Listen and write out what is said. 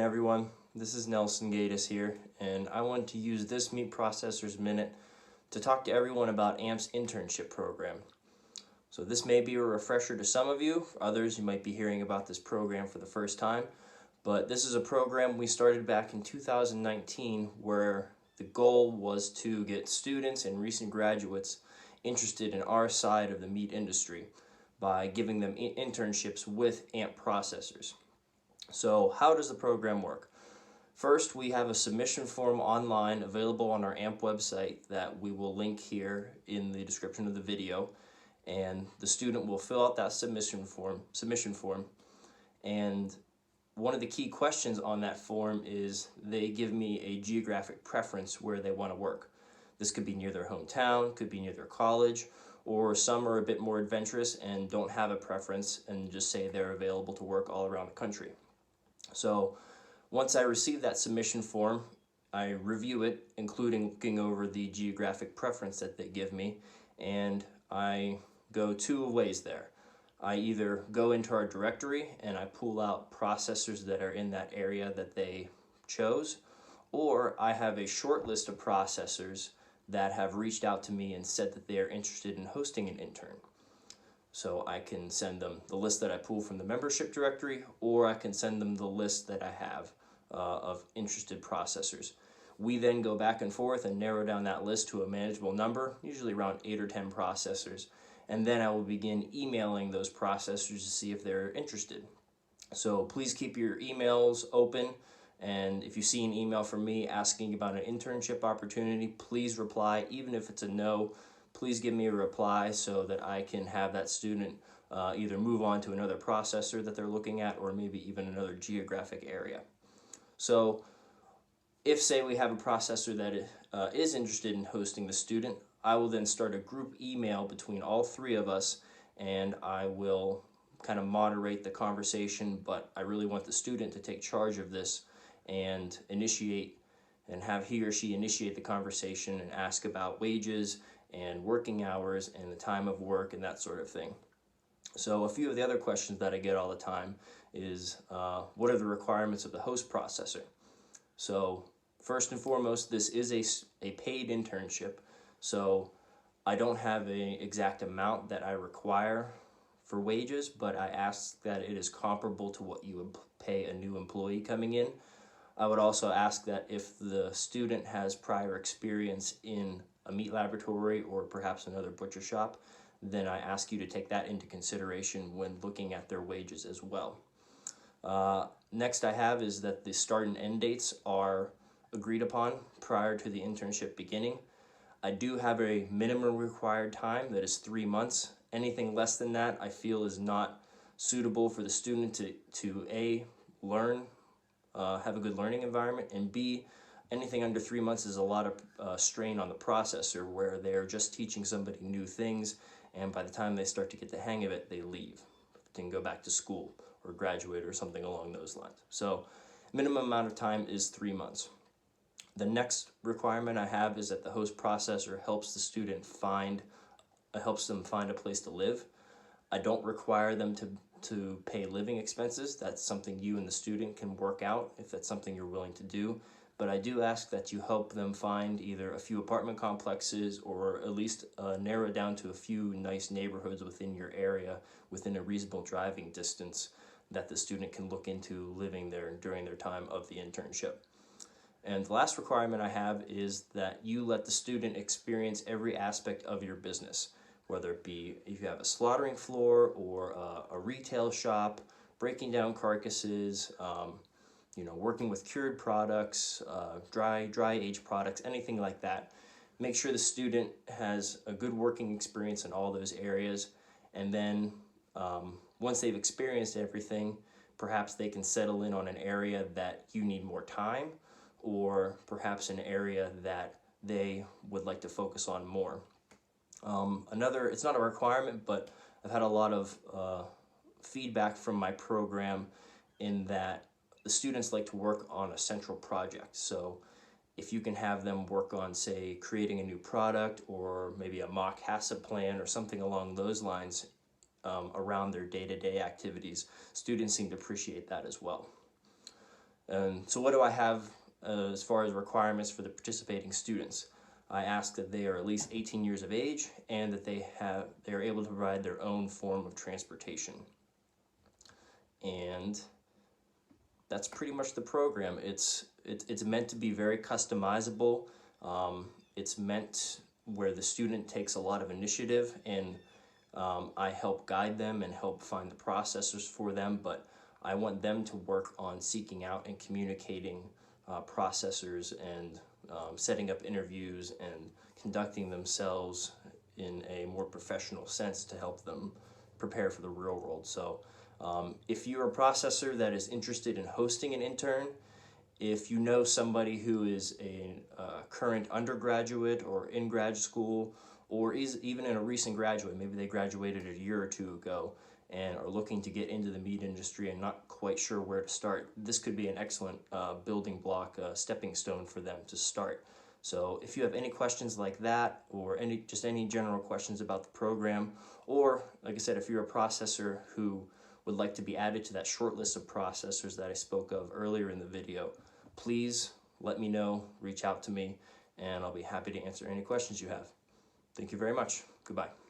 everyone. This is Nelson Gaydos here, and I want to use this Meat Processors Minute to talk to everyone about AAMP's internship program. So this may be a refresher to some of you. For others, you might be hearing about this program for the first time. But this is a program we started back in 2019 where the goal was to get students and recent graduates interested in our side of the meat industry by giving them internships with AAMP processors. So how does the program work? First, we have a submission form online available on our AAMP website that we will link here in the description of the video, and the student will fill out that submission form. And one of the key questions on that form is they give me a geographic preference where they want to work. This could be near their hometown, could be near their college, or some are a bit more adventurous and don't have a preference and just say they're available to work all around the country. So once I receive that submission form, I review it, including looking over the geographic preference that they give me, and I go two ways there. I either go into our directory and I pull out processors that are in that area that they chose, or I have a short list of processors that have reached out to me and said that they are interested in hosting an intern. So I can send them the list that I pull from the membership directory, or I can send them the list that I have of interested processors. We then go back and forth and narrow down that list to a manageable number, usually around 8 or 10 processors, and then I will begin emailing those processors to see if they're interested. So please keep your emails open, and if you see an email from me asking about an internship opportunity, please reply. Even if it's a no, please give me a reply so that I can have that student either move on to another processor that they're looking at, or maybe even another geographic area. So if, say, we have a processor that is interested in hosting the student, I will then start a group email between all three of us, and I will kind of moderate the conversation, but I really want the student to take charge of this and initiate and have he or she initiate the conversation and ask about wages and working hours and the time of work and that sort of thing. So a few of the other questions that I get all the time is what are the requirements of the host processor? So first and foremost, this is a paid internship, so I don't have an exact amount that I require for wages, but I ask that it is comparable to what you would pay a new employee coming in. I would also ask that if the student has prior experience in a meat laboratory or perhaps another butcher shop, then I ask you to take that into consideration when looking at their wages as well. Next I have is that the start and end dates are agreed upon prior to the internship beginning. I do have a minimum required time that is 3 months. Anything less than that I feel is not suitable for the student to A, learn, have a good learning environment, and B, anything under 3 months is a lot of strain on the processor where they're just teaching somebody new things, and by the time they start to get the hang of it, they leave and go back to school or graduate or something along those lines. So minimum amount of time is 3 months. The next requirement I have is that the host processor helps the student helps them find a place to live. I don't require them to pay living expenses. That's something you and the student can work out if that's something you're willing to do. But I do ask that you help them find either a few apartment complexes or at least narrow it down to a few nice neighborhoods within your area within a reasonable driving distance that the student can look into living there during their time of the internship. And the last requirement I have is that you let the student experience every aspect of your business, whether it be if you have a slaughtering floor or a retail shop, breaking down carcasses, working with cured products, dry aged products, anything like that. Make sure the student has a good working experience in all those areas, and then once they've experienced everything, perhaps they can settle in on an area that you need more time, or perhaps an area that they would like to focus on more. It's not a requirement, but I've had a lot of feedback from my program in that the students like to work on a central project. So if you can have them work on, say, creating a new product or maybe a mock HACCP plan or something along those lines around their day-to-day activities, students seem to appreciate that as well. So what do I have as far as requirements for the participating students? I ask that they are at least 18 years of age and that they are able to provide their own form of transportation. And that's pretty much the program. It's meant to be very customizable. It's meant where the student takes a lot of initiative, and I help guide them and help find the processors for them, but I want them to work on seeking out and communicating processors and setting up interviews and conducting themselves in a more professional sense to help them prepare for the real world. So if you're a processor that is interested in hosting an intern, if you know somebody who is a current undergraduate or in grad school, or is even in a recent graduate, maybe they graduated a year or two ago and are looking to get into the meat industry and not quite sure where to start, this could be an excellent building block, stepping stone for them to start. So if you have any questions like that, or any general questions about the program, or like I said, if you're a processor who would like to be added to that short list of processors that I spoke of earlier in the video, please let me know, reach out to me, and I'll be happy to answer any questions you have. Thank you very much. Goodbye.